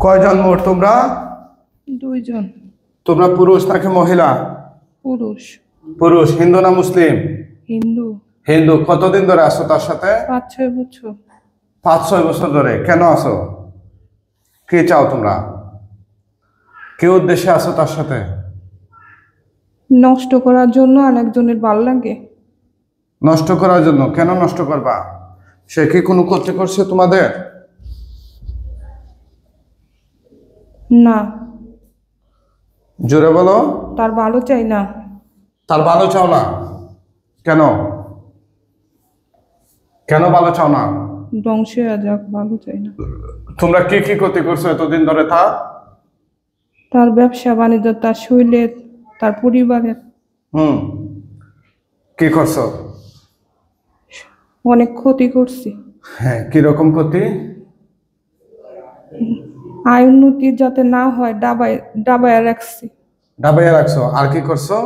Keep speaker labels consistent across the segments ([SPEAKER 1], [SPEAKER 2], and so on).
[SPEAKER 1] কয়জন মোট তোমরা?
[SPEAKER 2] দুইজন।
[SPEAKER 1] তোমরা পুরুষ নাকি মহিলা?
[SPEAKER 2] পুরুষ।
[SPEAKER 1] পুরুষ। হিন্দু না মুসলিম?
[SPEAKER 2] হিন্দু।
[SPEAKER 1] হিন্দু। কতদিন ধরে আছো তার সাথে?
[SPEAKER 2] 5-6 বছর।
[SPEAKER 1] 5-6 বছর ধরে। কেন আছো? কি চাও তোমরা? কি উদ্দেশ্যে আছো তার সাথে?
[SPEAKER 2] নষ্ট করার জন্য, আর একজনের ভাল লাগে।
[SPEAKER 1] নষ্ট করার জন্য? কেন নষ্ট করবা? সে কি কোনো ক্ষতি করছে তোমাদের?
[SPEAKER 2] না।
[SPEAKER 1] জোরে বলো।
[SPEAKER 2] তার ভালো চাই না।
[SPEAKER 1] তার ভালো চাও না? কেন? কেন ভালো চাও না?
[SPEAKER 2] ধ্বংস হয়ে যাক, ভালো চাই না।
[SPEAKER 1] তোমরা কি কি ক্ষতি করছো এতদিন ধরে?
[SPEAKER 2] তার ব্যবসা বাণিজ্য, তার শরীরের, তার পরিবারের।
[SPEAKER 1] কি করছো?
[SPEAKER 2] অনেক ক্ষতি করছি।
[SPEAKER 1] হ্যাঁ, কিরকম ক্ষতি?
[SPEAKER 2] আয় উন্নতি যাতে না হয় ডাবায় রাখছি।
[SPEAKER 1] ডাবাইয়া রাখছো। আর কি করছো?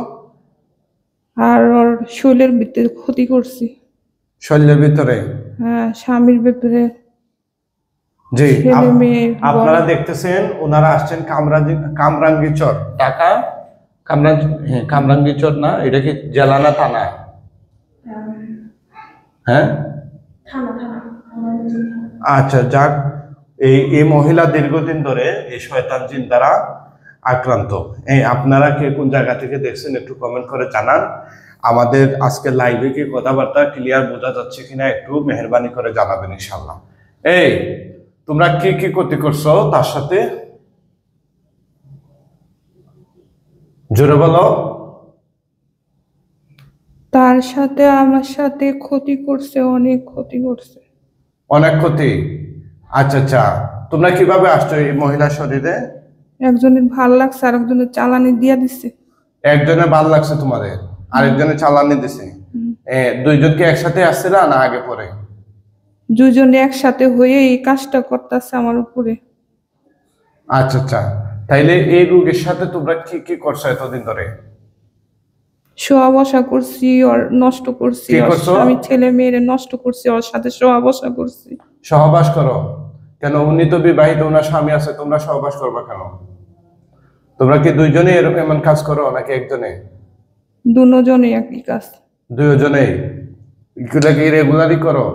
[SPEAKER 2] আর ওর শরীরের ভিতরে ক্ষতি করছি।
[SPEAKER 1] শরীরের ভিতরে?
[SPEAKER 2] হ্যাঁ, স্বামীর ব্যাপারে।
[SPEAKER 1] জি,
[SPEAKER 2] ছেলে মেয়ে।
[SPEAKER 1] আপনারা দেখতেছেন ওনারা আসছেন কামরাঙ্গীরচর, ঢাকা। কামরাঙ্গীরচর না? এটা কি জেলা না থানা? হ্যাঁ, আচ্ছা, যাক। এই মহিলা দীর্ঘদিন ধরে এই শয়তান জিন দ্বারা আক্রান্ত। আপনারা কে কোন জায়গা থেকে দেখছেন একটু কমেন্ট করে জানান। আমাদের আজকে লাইভে কি কথাবার্তা ক্লিয়ার বোঝা যাচ্ছে কিনা একটু মেহেরবানি করে জানাবেন ইনশাআল্লাহ। তোমরা কি কি ক্ষতি করছো তার সাথে? জোরে বলো।
[SPEAKER 2] তার সাথে আমার সাথে ক্ষতি করছে, অনেক ক্ষতি করছে।
[SPEAKER 1] অনেক ক্ষতি? আচ্ছা আচ্ছা। তোমরা কিভাবে আসছো এই মহিলার শরীরে?
[SPEAKER 2] একজনের ভাল লাগছে, আর একজনের চালানি দিয়া দিছে।
[SPEAKER 1] একজনের ভাল লাগছে তোমাদের, আরেকজনের চালানি দিছে। দুইজন কি একসাথে আসছে না আগে পরে?
[SPEAKER 2] দুজনে একসাথে হয়ে এই কাজটা করতেছে আমার উপরে।
[SPEAKER 1] আচ্ছা আচ্ছা। তাইলে এই রোগের সাথে তোমরা কি কি করছো এতদিন ধরে?
[SPEAKER 2] শোয়া বসা করছি, ওর নষ্ট করছি। আমি ছেলে মেয়েরে নষ্ট করছি, ওর সাথে শোয়া বসা করছি।
[SPEAKER 1] সহবাস করো কেন? উনি তো বিবাহিত, ওনার স্বামী আছে, তোমরা সহবাস করবা কেন? তোমরা কি দুইজনে এরকম এমন কাজ করো নাকি একজনে?
[SPEAKER 2] দুজনেই একই কাজ।
[SPEAKER 1] দুজনেই? এগুলা কি রেগুলারই করো?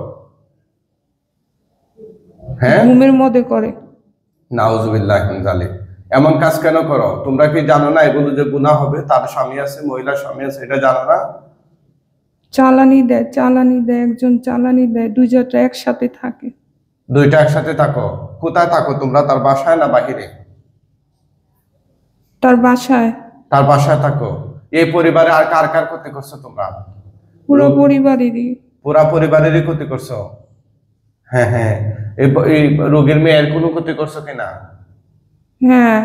[SPEAKER 1] হ্যাঁ,
[SPEAKER 2] ঘুমের মধ্যে করে।
[SPEAKER 1] নাউজুবিল্লাহ মিন যালিক। এমন কাজ কেন করো? তোমরা কি জানো না এগুলো যে গুনাহ হবে? তার স্বামী আছে, মহিলার স্বামী আছে, এটা জানো না?
[SPEAKER 2] চালানি দেয়, একজন চালানি দেয়, দুইজনটা একসাথে থাকে।
[SPEAKER 1] দুইটা একসাথে থাকো? কোথায় থাকো তোমরা? তার বাসায় না বাহিরে?
[SPEAKER 2] তার বাসায়।
[SPEAKER 1] তার বাসায় থাকো। এই পরিবারে আর কার কার ক্ষতি করছো তোমরা?
[SPEAKER 2] পুরো পরিবারেরই।
[SPEAKER 1] পুরা পরিবারেরই ক্ষতি করছো? হ্যাঁ হ্যাঁ। এই রোগীর মেয়ের কোনো ক্ষতি করছো কিনা?
[SPEAKER 2] হ্যাঁ।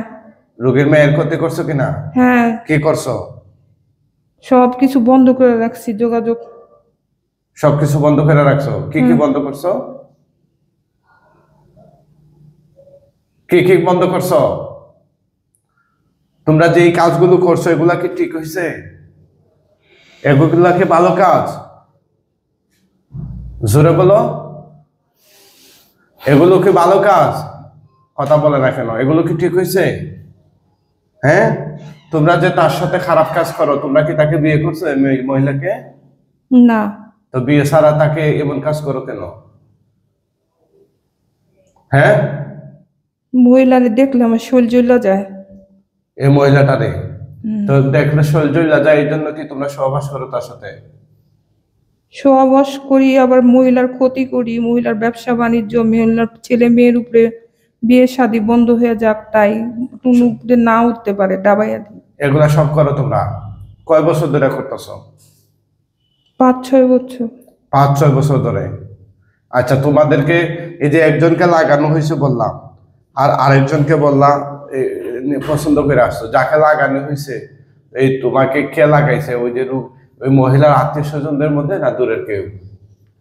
[SPEAKER 1] রোগীর মেয়ের ক্ষতি করছো কিনা?
[SPEAKER 2] হ্যাঁ।
[SPEAKER 1] কি করছো?
[SPEAKER 2] সবকিছু বন্ধ করে রাখছি, যোগাযোগ।
[SPEAKER 1] সবকিছু বন্ধ করে রাখছো? কি কি বন্ধ করছো? কি কি বন্ধ করছো? তোমরা যে এই কাজগুলো করছো এগুলা কি ঠিক হয়েছে? এগুলা কি ভালো কাজ? জোরে বলো। এগুলো কি ভালো কাজ? কথা বলে না কেন? এগুলো কি ঠিক হয়েছে? হ্যাঁ, তোমরা যে তার সাথে খারাপ কাজ করো, তোমরা কি তাকে বিয়ে করছো মহিলাকে?
[SPEAKER 2] না।
[SPEAKER 1] তো বিয়ে ছাড়া তাকে এমন কাজ করো কেন? হ্যাঁ,
[SPEAKER 2] মহিলারে দেখলে আমার শরীর জ্বলে যায়।
[SPEAKER 1] এই মহিলাটারে তো দেখলে শরীর জ্বলে যায়, এই জন্য কি তোমরা সহবাস করো তার সাথে?
[SPEAKER 2] সহবাস করি, আবার মহিলার ক্ষতি করি, মহিলার ব্যবসা বাণিজ্য, মহিলার ছেলে মেয়ের উপরে বিয়ে শাদী বন্ধ হয়ে যাক, তাই উপরে না উঠতে পারে ডাবাইয়া দিই।
[SPEAKER 1] এগুলা সব করো তোমরা? কয় বছর ধরে করতেছো?
[SPEAKER 2] 5-6 বছর।
[SPEAKER 1] 5-6 বছর ধরে। আচ্ছা, তোমাদেরকে এই যে একজনকে লাগানো হয়েছে বললাম, আর আরেকজনকে বললাম পছন্দ করে আসছো, যাকে লাগানো হয়েছে এই তোমাকে কে লাগাইছে? ওই যে ওই মহিলার আত্মীয় স্বজনদের মধ্যে না দূরের কেউ?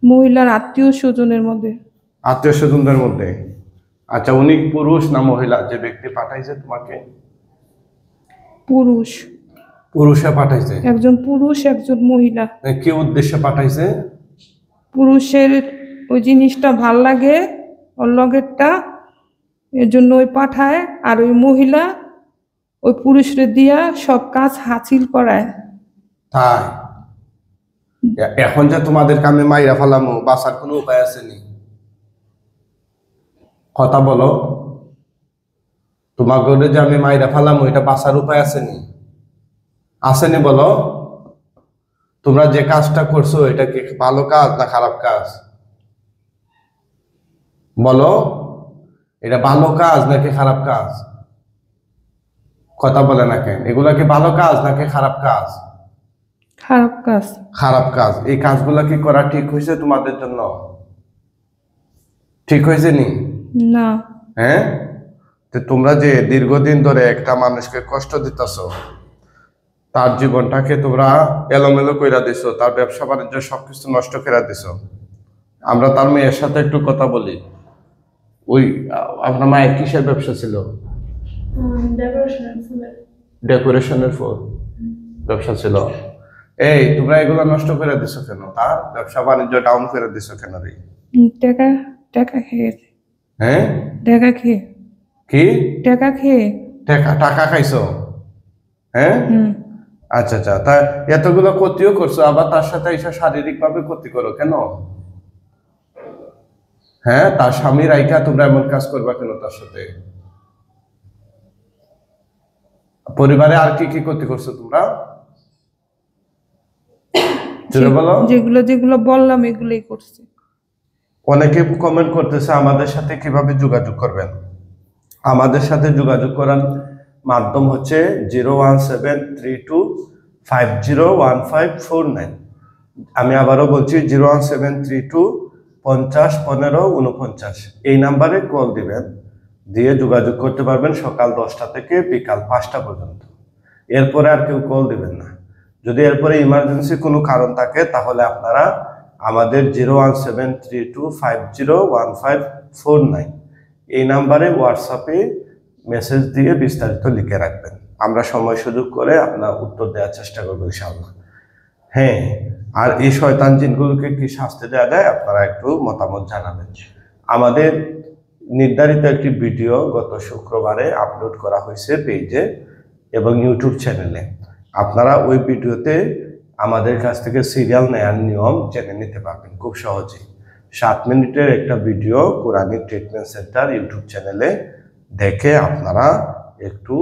[SPEAKER 2] মহিলার আত্মীয় স্বজনের মধ্যে।
[SPEAKER 1] আত্মীয় স্বজনদের মধ্যে। আচ্ছা, উনি পুরুষ না মহিলা যে ব্যক্তি পাঠাইছে তোমাকে?
[SPEAKER 2] পুরুষ।
[SPEAKER 1] পুরুষে পাঠাইছে?
[SPEAKER 2] একজন পুরুষ, একজন মহিলা।
[SPEAKER 1] কি উদ্দেশ্যে পাঠাইছে?
[SPEAKER 2] পুরুষের ওই জিনিসটা ভাল লাগে, ওর লগেরটা, এর জন্য ওই পাঠায়, আর ওই মহিলা ওই পুরুষরে দিয়া সব কাজ হাসিল করায়।
[SPEAKER 1] তাই এখন যে তোমাদেরকে আমি মাইরা ফেলামো, বাঁচার কোনো উপায় আছে নি? কথা বলো, তোমাকে যে আমি মাইরা ফেলামো, এটা বাঁচার উপায় আছে নি? আসেনি বলো? তোমরা যে কাজটা করছো এটা কি ভালো কাজ না খারাপ কাজ? বলো, এটা ভালো কাজ নাকি খারাপ কাজ? কথা বলে না কেন? এগুলা কি ভালো কাজ নাকি খারাপ কাজ?
[SPEAKER 2] খারাপ কাজ।
[SPEAKER 1] খারাপ কাজ। এই কাজগুলা কি করা ঠিক হয়েছে তোমাদের জন্য? ঠিক হয়েছে নি?
[SPEAKER 2] না।
[SPEAKER 1] হ্যাঁ, তো তোমরা যে দীর্ঘদিন ধরে একটা মানুষকে কষ্ট দিতেছো, তার জীবনটাকে তোমরা এলোমেলো কইরা দিছো, তার ব্যবসা বাণিজ্য সবকিছু নষ্ট করে দিছো। আমরা তার মেয়ের সাথে একটু কথা বলি। ওই আপনার মায়ের কিসের ব্যবসা ছিল? ডেকোরেশনের ফুল ব্যবসা ছিল। এই তোমরা এগুলো নষ্ট করে দিছো কেন? তার ব্যবসা বাণিজ্য ডাউন করে দিছো কেন রে?
[SPEAKER 2] টাকা টাকা খেয়েছে।
[SPEAKER 1] হ্যাঁ,
[SPEAKER 2] টাকা খেয়ে।
[SPEAKER 1] কি
[SPEAKER 2] টাকা খেয়ে।
[SPEAKER 1] টাকা টাকা খাইছো? হ্যাঁ, আচ্ছা আচ্ছা। তা এতগুলো ক্ষতিও করছো, আবার তার সাথে এসে শারীরিক ভাবে ক্ষতি করো কেন? হ্যাঁ, তার স্বামী রাইকা তোমরা এমন কাজ করবা কেন তার সাথে? পরিবারে আর কি কি ক্ষতি করছো তোমরা? জোরে বলো।
[SPEAKER 2] যেগুলো যেগুলো বললাম এগুলোই করছে।
[SPEAKER 1] অনেকে কমেন্ট করতেছে আমাদের সাথে কিভাবে যোগাযোগ করবেন। আমাদের সাথে যোগাযোগ করার মাধ্যম হচ্ছে 01732501549। আমি আবারও বলছি 01732501549। এই নাম্বারে কল দিবেন, দিয়ে যোগাযোগ করতে পারবেন সকাল 10টা থেকে বিকাল 5টা পর্যন্ত। এরপরে আর কেউ কল দিবেন না। যদি এরপরে ইমার্জেন্সি কোনো কারণ থাকে তাহলে আপনারা আমাদের 01732501549 এই নাম্বারে হোয়াটসঅ্যাপে মেসেজ দিয়ে বিস্তারিত লিখে রাখবেন। আমরা সময় সুযোগ করে আপনার উত্তর দেওয়ার চেষ্টা করবো ইনশাআল্লাহ। হ্যাঁ, আর এই শয়তান জিনগুলোকে কি শাস্তি দেওয়া যায় আপনারা একটু মতামত জানাবেন। আমাদের নির্ধারিত একটি ভিডিও গত শুক্রবারে আপলোড করা হয়েছে পেজে এবং ইউটিউব চ্যানেলে। আপনারা ওই ভিডিওতে আমাদের কাছ থেকে সিরিয়াল নেয়ার নিয়ম জেনে নিতে পারবেন খুব সহজেই। 7 মিনিটের একটা video Quranic treatment centre YouTube চ্যানেলে দেখে আপনারা একটু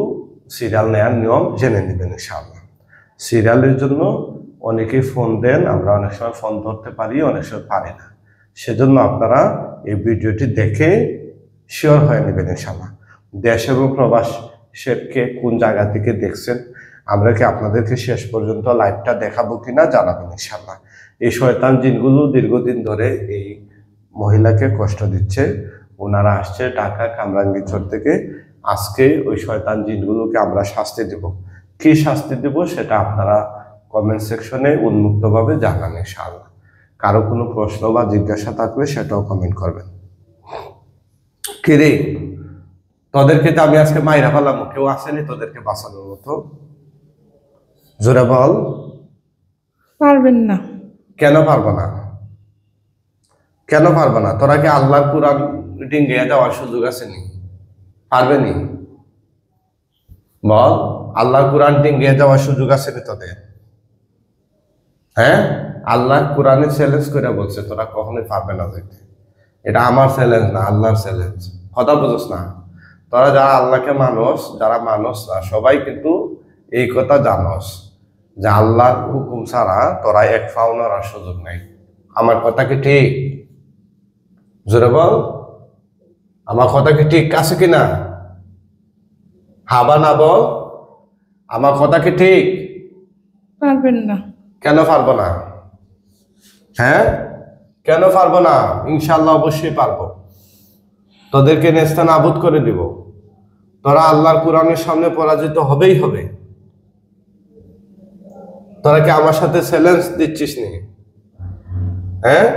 [SPEAKER 1] সিরিয়াল নেয়ার নিয়ম জেনে নেবেন ইনশাআল্লাহ। সিরিয়ালের জন্য অনেকেই ফোন দেন, আমরা অনেক সময় ফোন ধরতে পারি, অনেক সময় পারি না। সেজন্য আপনারা এই ভিডিওটি দেখে শিওর হয়ে নেবেন ইনশাআল্লাহ। দেশ এবং প্রবাস কে কোন জায়গা থেকে দেখছেন, আমরা কি আপনাদেরকে শেষ পর্যন্ত লাইভটা দেখাবো কিনা জানাবেন ইনশাআল্লাহ। এই শয়তান জিনগুলো দীর্ঘদিন ধরে এই মহিলাকে কষ্ট দিচ্ছে। ওনারা আসছে ঢাকা কামরাঙ্গীরচর থেকে। আজকে ওই শয়তান জিনগুলোকে আমরা শাস্তি দেব। কি শাস্তি দেব সেটা আপনারা কমেন্ট সেকশনে উন্মুক্তভাবে জানান ইনশাআল্লাহ। কারো কোনো প্রশ্ন বা জিজ্ঞাসা থাকলে সেটাও কমেন্ট করবেন। কিরে, তোদেরকে তো আমি আজকে মাইরা ফেলাম, কেউ আসেনি তোদেরকে বাঁচানোর মতো? জোরে বল।
[SPEAKER 2] পারবেন না।
[SPEAKER 1] কেন পারবো না? কেন পারবো না? তোরা কি আল্লাহর কুরআন ডিঙ্গে যাওয়ার সুযোগ আছে নি? পারবে নি? বল, আল্লাহর কুরআন ডিঙ্গে যাওয়ার সুযোগ আছে নি তোদের? হ্যাঁ, আল্লাহ কোরআনে চ্যালেঞ্জ করে বলছে তোরা কখনোই পারবে না যেতে। এটা আমার চ্যালেঞ্জ না, আল্লাহর চ্যালেঞ্জ। কথা বুঝোস না? তোরা যারা আল্লাহকে মানুষ, যারা মানুষ না সবাই কিন্তু এই কথা জানোস যে আল্লাহর হুকুম ছাড়া তোরা এক পাও নড়ার সুযোগ নাই। আমার কথা কি ঠিক? জোরে বল, আমার কথা কি ঠিক আছে কিনা? হাবা না বল, আমার কথা কি ঠিক?
[SPEAKER 2] পারবেন না।
[SPEAKER 1] কেন পারবো না? হ্যাঁ, কেন পারবো না? ইনশাআল্লাহ অবশ্যই পারবো। তোদেরকে নেস্তানাবুদ করে দিব। তোরা আল্লাহর কোরআনের সামনে পরাজিত হবেই হবে। তোরা কি আমার সাথে চ্যালেঞ্জ দিচ্ছিস নি? হ্যাঁ,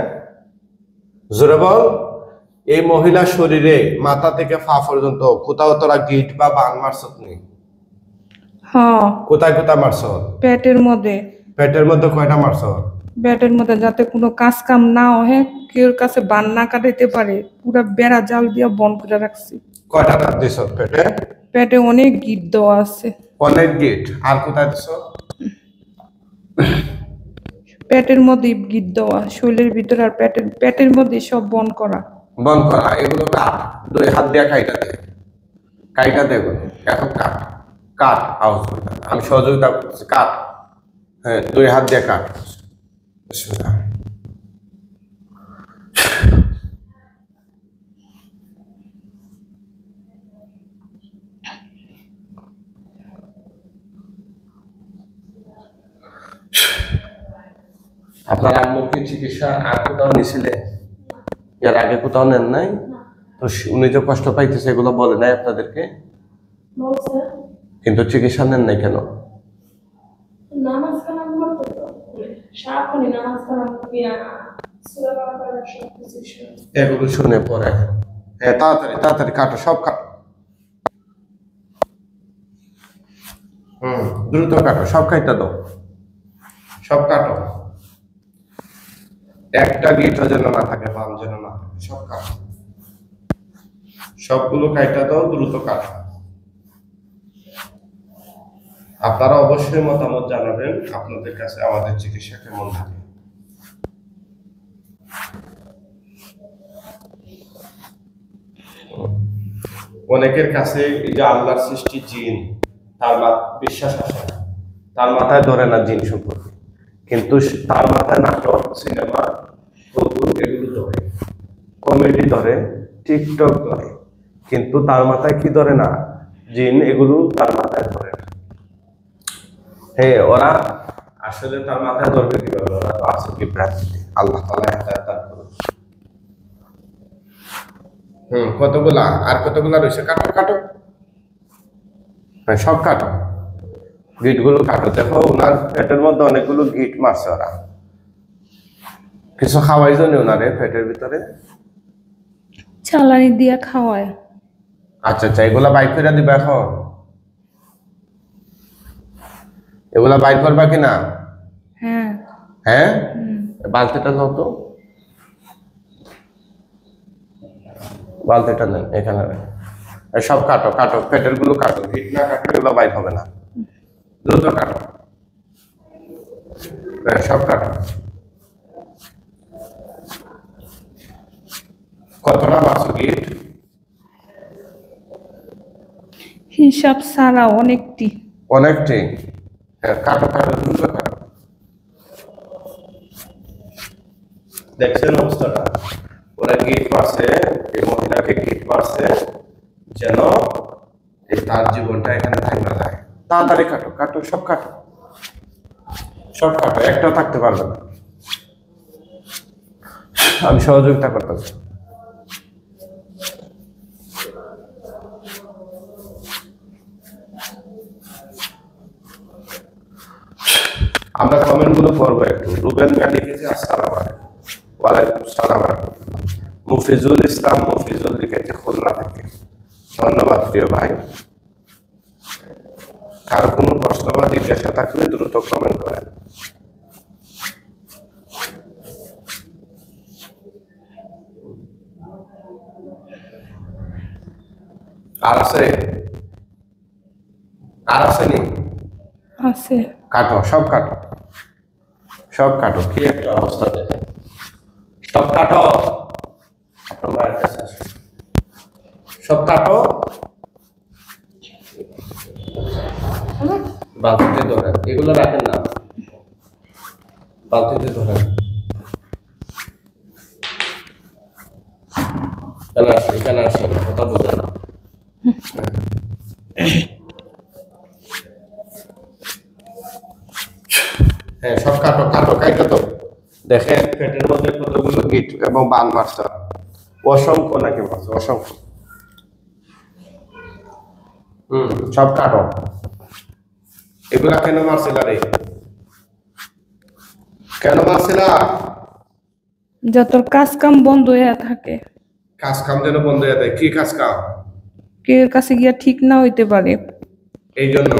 [SPEAKER 1] জোরে বল। এই মহিলার শরীরে মাথা থেকে পা পর্যন্ত কোথাও তোরা গিট বা বান মারছত নি?
[SPEAKER 2] হ্যাঁ।
[SPEAKER 1] কোথায় কোথায় মারছ?
[SPEAKER 2] পেটের মধ্যে।
[SPEAKER 1] পেটের মধ্যে কয়টা মারছ?
[SPEAKER 2] ব্যাটের মধ্যে যাতে কোনো কাজ কাম না হয়, কেউ কাছে বান না কাটাইতে পারে, পুরা বেড়া জাল দিয়া বন্ধ করে রাখছি।
[SPEAKER 1] কয়টা দাঁত দিছ পেটে?
[SPEAKER 2] পেটে অনেক গিট দেওয়া আছে।
[SPEAKER 1] অনেক গিট। আর কোথায় দিছ?
[SPEAKER 2] পেটের মধ্যে গিট দেওয়া, শরীরের ভিতরে আর পেটের মধ্যে সব বন্ধ করা।
[SPEAKER 1] বন্ধ করা। এগুলো কাট, 2 হাত দিয়ে কাইটা দে, কাইটা দে এগুলো। এখন কাট, কাট আওয়াজ করে কাট। আমি সহযোগিতা করছি, কাট। হ্যাঁ, 2 হাত দিয়ে কাট। বিসমিল্লাহ। আপনার আম্মুর কি চিকিৎসা আর কোথাও নিছিলে? এর আগে কোথাও নেন নাই? তো উনি যে কষ্ট পাইতেছে এগুলো বলে নাই আপনাদেরকে?
[SPEAKER 3] বলছে
[SPEAKER 1] কিন্তু চিকিৎসা নেন নাই কেন?
[SPEAKER 3] নামাজ কালাম করতো তো, সারাক্ষণই নামাজ কালাম করিয়া সূরা বাকারা সব কিছু শুনে।
[SPEAKER 1] এগুলো শুনে পরে। হ্যাঁ, তাড়াতাড়ি তাড়াতাড়ি কাটো, সব কাটো। দ্রুত কাটো, সব কাইটা দাও, সব কাটো। একটা গিটও যেন না থাকে, বাম যেন না থাকে, সব কাটো। সবগুলো কাইটা দাও, দ্রুত কাটো। আপনারা অবশ্যই মতামত জানাবেন আপনাদের কাছে আমাদের চিকিৎসা কেমন লাগে। অনেকের কাছে এই যে আল্লাহর সৃষ্টি জিন, তার বিশ্বাস আসে না, তার মাথায় ধরে না জিন সম্পর্কে। কিন্তু তার মাথায় নাটক, সিনেমা, এগুলো ধরে, কমেডি ধরে, টিকটক ধরে, কিন্তু তার মাথায় কি ধরে না? জিন। এগুলো তার মাথায় ধরে না। হ্যাঁ, ওরা আসলে তার মাথায় ধরবে কিভাবে? ওরা তো আছে কি ভ্রান্তিতে। আল্লাহ তাআলা হেদায়েত দান করুন। কতগুলা আর কতগুলা রয়েছে? কাটো কাটো, সব কাটো, গিট গুলো কাটো। দেখো ওনার পেটের মধ্যে অনেকগুলো গিট মারছে ওরা। কিছু খাওয়াই জন্য ওনারে পেটের ভিতরে
[SPEAKER 2] চালানি দিয়া খাওয়ায়।
[SPEAKER 1] আচ্ছা আচ্ছা, এগুলা বাইর করে দিবা এখন? এগুলা বাইর করবা কিনা?
[SPEAKER 2] হ্যাঁ।
[SPEAKER 1] হ্যাঁ, বালতিটা দাও তো, বালতিটা নেন, এখানে রাখ। সব কাটো কাটো, পেটের গুলো কাটো, গিট না কাটলে এগুলো বাইর হবে না। দ্রুত কাটো, সব কাটো। কতটা মারছো গিট?
[SPEAKER 2] হিসাব ছাড়া অনেকটি।
[SPEAKER 1] অনেকটি। কাটো কাটো, দ্রুত কাটো। দেখছেন অবস্থাটা? ওরা গিট মারছে, এই মহিলাকে গিট মারছে যেন তার জীবনটা এখানে থাকবে না যায়। তাড়াতাড়ি কাটো কাটো, সব কাটো, সব কাটো, একটাও থাকতে পারবে না। আমি সহযোগিতা করতেছি। আমরা কমেন্ট গুলো পড়বো একটু। রুবেন মিয়া লিখেছে আসসালামু আলাইকুম। ওয়ালাইকুম আসসালাম। মুফিজুল ইসলাম মুফিজুল লিখেছে খুলনা থেকে। ধন্যবাদ প্রিয় ভাই। আর কোনো প্রশ্ন বা জিজ্ঞাসা থাকলে দ্রুত কমেন্ট করেন। আর আছে? আর আসেনি?
[SPEAKER 2] আছে।
[SPEAKER 1] কাটো, সব কাটো, সব কাটো। কি একটা অবস্থা দেখেন, সব কাটো। আপনার মায়ের কাছে আসুন, সব কাটো। বালতিতে ধরেন, এগুলো রাখেন না, বালতিতে ধরেন। এখানে আসেন, কথা বোঝে না। হ্যাঁ, সব কাটো কাটো, কাইটা তো। দেখেন পেটের মধ্যে কতগুলো গিট এবং বান মারছে। অসংখ্য নাকি মারছে, অসংখ্য। সব কাটো। এগুলা কেন মারছিল রে? কেন মারছিল?
[SPEAKER 2] যত কাজ কাম বন্ধ হয়ে থাকে।
[SPEAKER 1] কাজ কাম যেন বন্ধ হয়ে যায়। কি কাজ কাম?
[SPEAKER 2] কেউ কাছে গিয়া ঠিক না হইতে পারে।
[SPEAKER 1] এই জন্য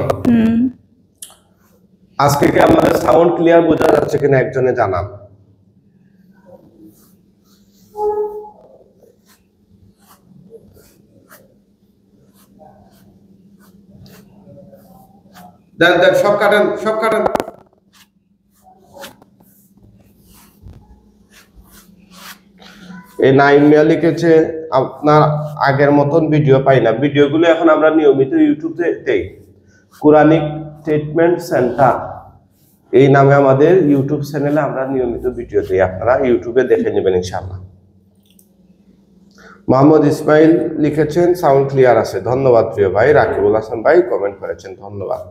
[SPEAKER 1] আজকে কি আমাদের সাউন্ড ক্লিয়ার বোঝা যাচ্ছে কিনা একজনে জানান। দেন দেন, সব কাটেন, সব কাটেন। এই নাইম মিয়া লিখেছে আপনার আগের মতন ভিডিও পাই না। ভিডিওগুলো এখন আমরা নিয়মিত ইউটিউবে দেই। কোরআনিক ট্রিটমেন্ট সেন্টার এই নামে আমাদের ইউটিউব চ্যানেলে আমরা নিয়মিত ভিডিও দিই, আপনারা ইউটিউবে দেখে নেবেন ইনশাআল্লাহ। মোহাম্মদ ইসমাইল লিখেছেন সাউন্ড ক্লিয়ার আছে, ধন্যবাদ প্রিয় ভাই। রাকিবুল হাসান ভাই কমেন্ট করেছেন, ধন্যবাদ।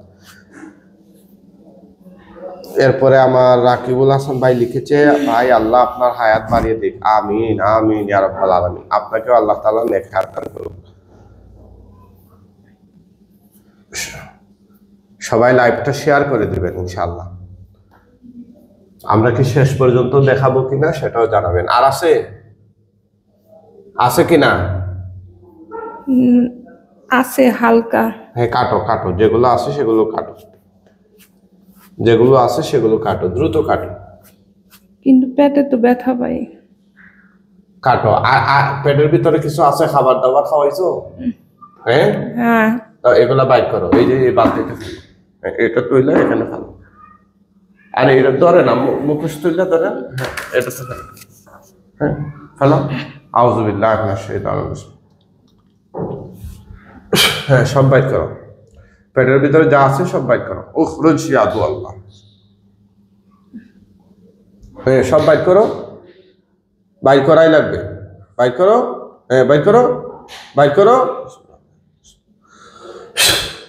[SPEAKER 1] এরপরে আমার রাকিবুল হাসান ভাই লিখেছে ভাই আল্লাহ আপনার হায়াত বাড়িয়ে দিক, আমিন আমিন ইয়া রাব্বাল আলামিন। আপনাকেও আল্লাহ তাআলা নেক হায়াত দান করুন। সবাই লাইভটা শেয়ার করে দিবেন ইনশাআল্লাহ। আমরা কি শেষ পর্যন্ত দেখাবো কিনা সেটাও জানাবেন। আর আছে আছে কিনা?
[SPEAKER 2] আছে হালকা।
[SPEAKER 1] হ্যাঁ কাটো কাটো, যেগুলো আছে সেগুলো কাটো, যেগুলো আছে সেগুলো কাটো, দ্রুত কাটো।
[SPEAKER 2] কিন্তু পেটে তো ব্যথা পাই।
[SPEAKER 1] কাটো। আর পেটের ভিতরে কিছু আছে, খাবার দাবার খাওয়াইছো? হ্যাঁ
[SPEAKER 2] হ্যাঁ,
[SPEAKER 1] এগুলা বাইট করো। এই যে এই বালতিটা ফেলো, এটা তুইলে এখানে ফেলো। আর এটা ধরে না, মুখোশ তুইলে ধরেন, হ্যাঁ এটা তো ফেলো, হ্যাঁ ফেলো। আউযুবিল্লাহি মিনাশ শাইতানির রাজিম। হ্যাঁ সব বাইট করো, পেটের ভিতরে যা আছে সব বাইট করো। উখরুজ ইয়া আদু আল্লাহ। হ্যাঁ সব বাইট করো, বাইট করাই লাগবে। বাইট করো, হ্যাঁ বাইট করো, বাইট করো,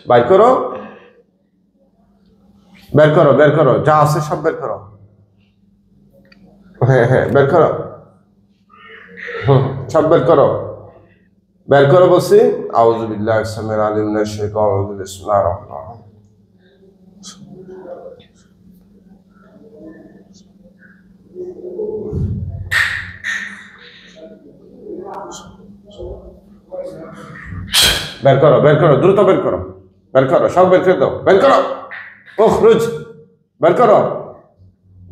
[SPEAKER 1] বাইট করো, বের করো, বের করো, যা আছে সব বের করো। হ্যাঁ হ্যাঁ বের করো, সব বের করো, বের করো বলছি। আউযু বিল্লাহি সামিল আলিম মিনাশ শাইতানির রাজিম। বিসমিল্লাহির রহমানির রহিম। বের করো, বের করো, দ্রুত বের করো, বের করো, সব বের করে দাও, বের করো। উখরুজ, বের করো,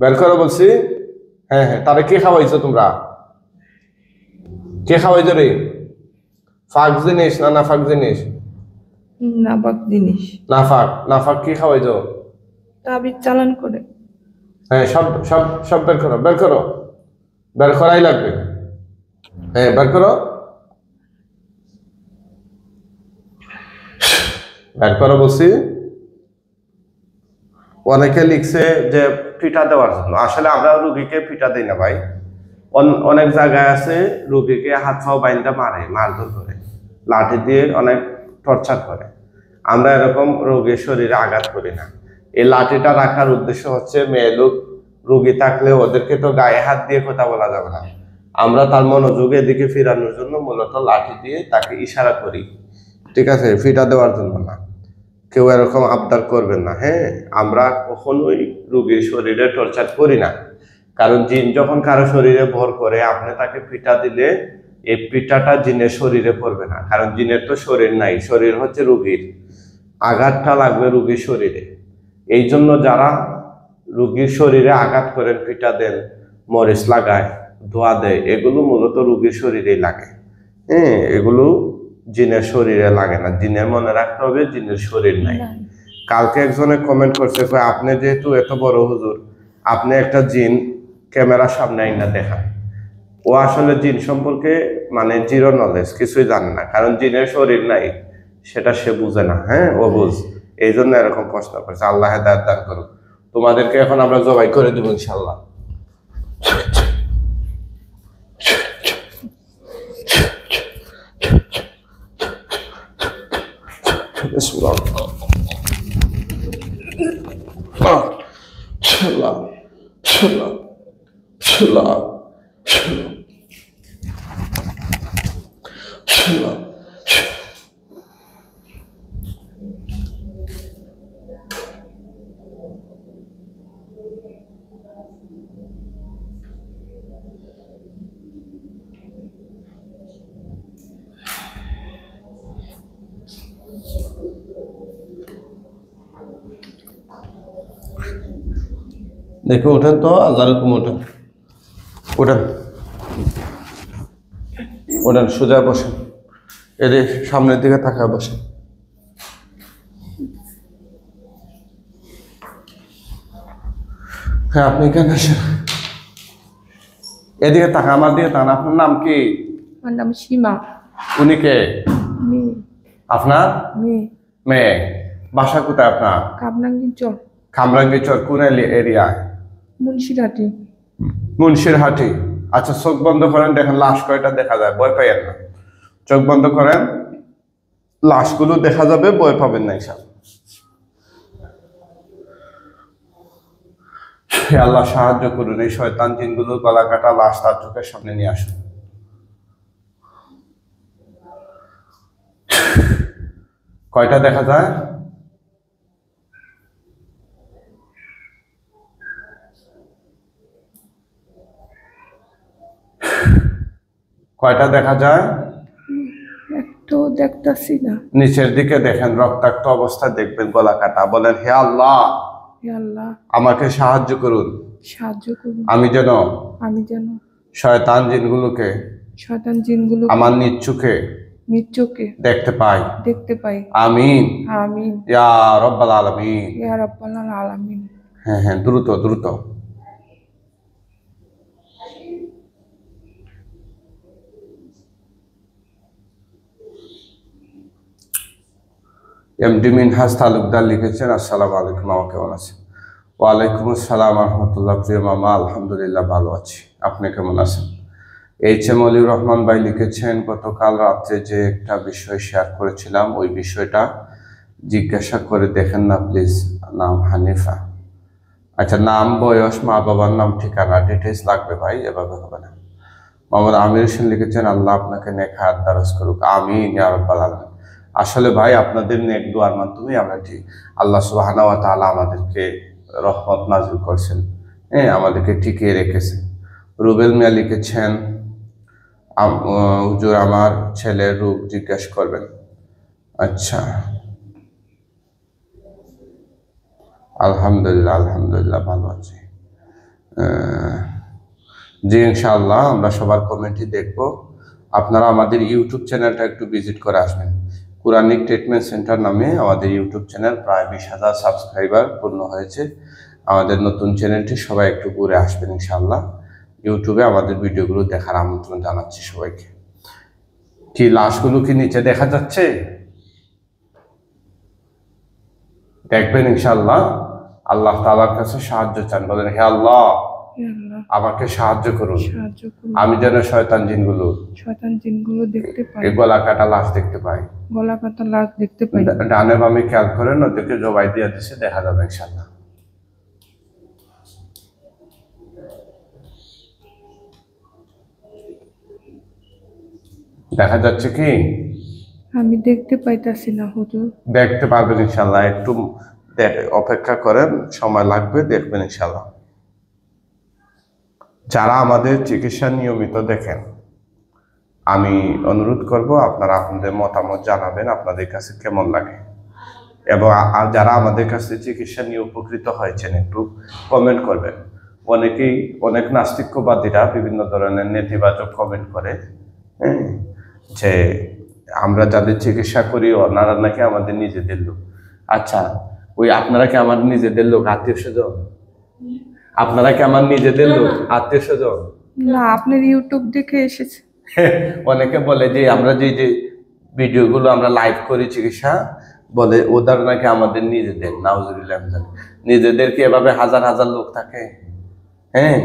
[SPEAKER 1] বের করো বলছি। হ্যাঁ হ্যাঁ, তারে কে খাওয়াইছো তোমরা? কে খাওয়াইছো রে? ফাক জিনিস না নাফাক জিনিস?
[SPEAKER 2] নাপাক জিনিস।
[SPEAKER 1] নাফাক। নাফাক কি খাওয়াইছো?
[SPEAKER 2] তাবিজ চালান করে।
[SPEAKER 1] হ্যাঁ সব সব সব বের করো, বের করো, বের করাই লাগবে। হ্যাঁ বের করো, বের করো বলছি। অনেকে লিখছে যে পিঠা দেওয়ার জন্য, আসলে আমরা রুগীকে পিঠা দিই না ভাই। অনেক জায়গায় আছে রুগীকে হাত পাও বাইন্দা মারে, মারধর করে, লাঠি দিয়ে অনেক টর্চার করে। আমরা এরকম রোগীর শরীরে আঘাত করি না। এই লাঠিটা রাখার উদ্দেশ্য হচ্ছে মেয়ে লোক রুগী থাকলে ওদেরকে তো গায়ে হাত দিয়ে কথা বলা যাবে না। আমরা তার মনোযোগ এদিকে ফিরানোর জন্য মূলত লাঠি দিয়ে তাকে ইশারা করি, ঠিক আছে, পিঠা দেওয়ার জন্য না। কেউ এরকম আবদার করবেন না। হ্যাঁ আমরা কখনোই রোগীর শরীরে টর্চার করি না, কারণ জিন যখন কারো শরীরে ভর করে আপনি তাকে পিঠা দিলে এই পিঠাটা জিনের শরীরে পড়বে না, কারণ জিনের তো শরীর নাই, শরীর হচ্ছে রোগীর। আঘাতটা লাগবে রোগীর শরীরে। এই জন্য যারা রোগীর শরীরে আঘাত করেন, পিঠা দেন, মরিচ লাগায়, ধোয়া দেয়, এগুলো মূলত রোগীর শরীরেই লাগে। হ্যাঁ এগুলো জিনের শরীরে লাগে না। জিনের মনে রাখতে হবে জিনের শরীর নাই। কালকে একজনে কমেন্ট করছে, আপনি যেহেতু এত বড় হুজুর, আপনি একটা জিন ক্যামেরার সামনে আইনা দেখান। ও আসলে জিন সম্পর্কে মানে জিরো নলেজ, কিছুই জানে না, কারণ জিনের শরীর নাই, সেটা সে বুঝে না। হ্যাঁ ও বুঝ, এই জন্য এরকম প্রশ্ন করছে। আল্লাহ হেদায়েত দান করুক। তোমাদেরকে এখন আমরা জবাই করে দেবো ইনশাল্লাহ। দেখো ওঠেন তো, আল্লাহর হুকুম ওঠেন, ওঠেন ওঠেন, সোজা বসেন, এদের সামনের দিকে তাকায় বসেন। হ্যাঁ আপনি কেন আসেন, এদিকে তাকা, আমার দিকে তাকান। আপনার নাম কি?
[SPEAKER 2] আমার নাম সীমা।
[SPEAKER 1] উনি কে?
[SPEAKER 2] মেয়ে।
[SPEAKER 1] আপনার
[SPEAKER 2] মেয়ে।
[SPEAKER 1] মেয়ে। বাসা কোথায় আপনার?
[SPEAKER 2] কামরাঙ্গীর চর।
[SPEAKER 1] খামরাঙ্গীরচর কোন এরিয়ায়?
[SPEAKER 2] মুন্সিরহাটি।
[SPEAKER 1] মুন্সিরহাটি। আচ্ছা চোখ বন্ধ করেন, দেখেন লাশ কয়টা দেখা যায়, ভয় পাইয়েন না। চোখ বন্ধ করেন, লাশগুলো দেখা যাবে, ভয় পাবেন না ইনশাআল্লাহ। হে আল্লাহ সাহায্য করুন, এই শয়তান জিনগুলো গলা কাটা লাশ তার চোখের সামনে নিয়ে আসুন। কয়টা দেখা যায়? কয়টা দেখা যায়?
[SPEAKER 2] একটু দেখতাছি না।
[SPEAKER 1] নিচের দিকে দেখেন, রক্তাক্ত অবস্থা দেখবেন, গলা কাটা। বলেন হে আল্লাহ,
[SPEAKER 2] হে আল্লাহ
[SPEAKER 1] আমাকে সাহায্য করুন,
[SPEAKER 2] সাহায্য করুন,
[SPEAKER 1] আমি যেন শয়তান জিনগুলোকে
[SPEAKER 2] শয়তান জিনগুলো
[SPEAKER 1] আমার নিজ চোখে দেখতে পাই। আমিন
[SPEAKER 2] আমিন
[SPEAKER 1] ইয়া রাব্বাল আলামিন।
[SPEAKER 2] ইয়া রাব্বাল আলামিন।
[SPEAKER 1] হ্যাঁ হ্যাঁ, দ্রুত দ্রুত। এমডি মিনহাজ তালুকদার লিখেছেন, আসসালামু আলাইকুম, মামা কেমন আছেন? ওয়ালাইকুম আসসালাম রহমতুল্লাহ। প্রিয় মামা, আলহামদুলিল্লাহ ভালো আছি, আপনি কেমন আছেন? এইচ এম অলিউর রহমান ভাই লিখেছেন, গতকাল রাত্রে যে একটা বিষয় শেয়ার করেছিলাম, ওই বিষয়টা জিজ্ঞাসা করে দেখেন না প্লিজ। নাম হানিফা। আচ্ছা, নাম, বয়স, মা বাবার নাম, ঠিকানা, ডিটেলস লাগবে ভাই, এভাবে হবে না। মোহাম্মদ আমির হোসেন লিখেছেন, আল্লাহ আপনাকে নেক হায়াত দারাজ করুক, আমিন ইয়া রাব্বাল আলামিন। আসলে ভাই আপনাদের নেক দোয়ার মাধ্যমে আমরা ঠিক আল্লাহ সুবহানাহু ওয়া তাআলা আমাদেরকে রহমত নাযিল করছেন, হ্যাঁ আমাদেরকে টিকিয়ে রেখেছেন। রুবেল মিয়া লিখেছেন, হুজুর আমার ছেলের রূপ জিজ্ঞাসা করবেন। আচ্ছা, আলহামদুলিল্লাহ আলহামদুলিল্লাহ ভালো আছি। জি ইনশাআল্লাহ আমরা সবার কমেন্টই দেখব। আপনারা আমাদের ইউটিউব চ্যানেলটা একটু ভিজিট করে আসবেন। কুরআনিক ট্রিটমেন্ট সেন্টার নামে আমাদের ইউটিউব চ্যানেল, প্রায় 20,000 সাবস্ক্রাইবার পূর্ণ হয়েছে আমাদের নতুন চ্যানেলটি। সবাই একটু ঘুরে আসবেন ইনশাআল্লাহ। ইউটিউবে আমাদের ভিডিওগুলো দেখার আমন্ত্রণ জানাচ্ছি সবাইকে। কি লাশগুলো কি নিচে দেখা যাচ্ছে? দেখবেন ইনশাআল্লাহ। আল্লাহ তাআলার কাছে সাহায্য চান, বলেন হে আল্লাহ আমাকে সাহায্য করুন, আমি যেন শয়তান জিনগুলো
[SPEAKER 2] দেখতে পাই,
[SPEAKER 1] গলা কাটা লাশ দেখতে পাই। ডানে বামে খেয়াল করেন, ওদেরকে জবাই দিয়ে দিচ্ছে, দেখা যাবে ইনশাআল্লাহ। দেখা যাচ্ছে কি?
[SPEAKER 2] আমি দেখতে পাইতাছি না হুজুর।
[SPEAKER 1] দেখতে পারবেন ইনশাআল্লাহ, একটু অপেক্ষা করেন, সময় লাগবে, দেখবেন ইনশাআল্লাহ। যারা আমাদের চিকিৎসা নিয়মিত দেখেন, আমি অনুরোধ করব আপনারা আপনাদের মতামত জানাবেন, আপনাদের কাছে কেমন লাগে। এবং যারা আমাদের কাছে চিকিৎসা নিয়ে উপকৃত হয়েছেন একটু কমেন্ট করবেন। অনেকেই, অনেক নাস্তিক্যবাদীরা বিভিন্ন ধরনের নেতিবাচক কমেন্ট করে, হ্যাঁ, যে আমরা যাদের চিকিৎসা করি ওনারা নাকি আমাদের নিজেদের লোক। আচ্ছা, ওই আপনারা কি আমার নিজেদের লোক, আত্মীয় স্বজন? আপনারা কি আমার নিজেদের লোক, আত্মীয় স্বজন?
[SPEAKER 2] না, আপনার ইউটিউব দেখে এসেছে।
[SPEAKER 1] অনেকে বলে যে আমরা যে ভিডিওগুলো আমরা লাইভ করি চিকিৎসা, বলে ওদের নাকি আমাদের নিজেদের। নাউজুবিল্লাহ। নিজেদের কি এভাবে হাজার হাজার লোক থাকে? হ্যাঁ,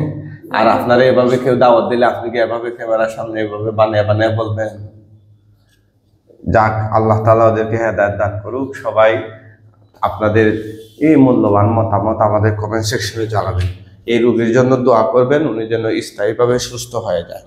[SPEAKER 1] আর আপনারা এভাবে কেউ দাওয়াত দিলে আপনি কি এভাবে ক্যামেরার সামনে এভাবে বানিয়ে বানিয়ে বলবেন? যাক, আল্লাহ তাআলা ওদেরকে হেদায়েত দান করুক। সবাই আপনাদের এই মূল্যবান মতামত আমাদের কমেন্ট সেকশনে জানাবেন। এই রোগীর জন্য দোয়া করবেন, উনি যেন স্থায়ীভাবে সুস্থ হয়ে যায়।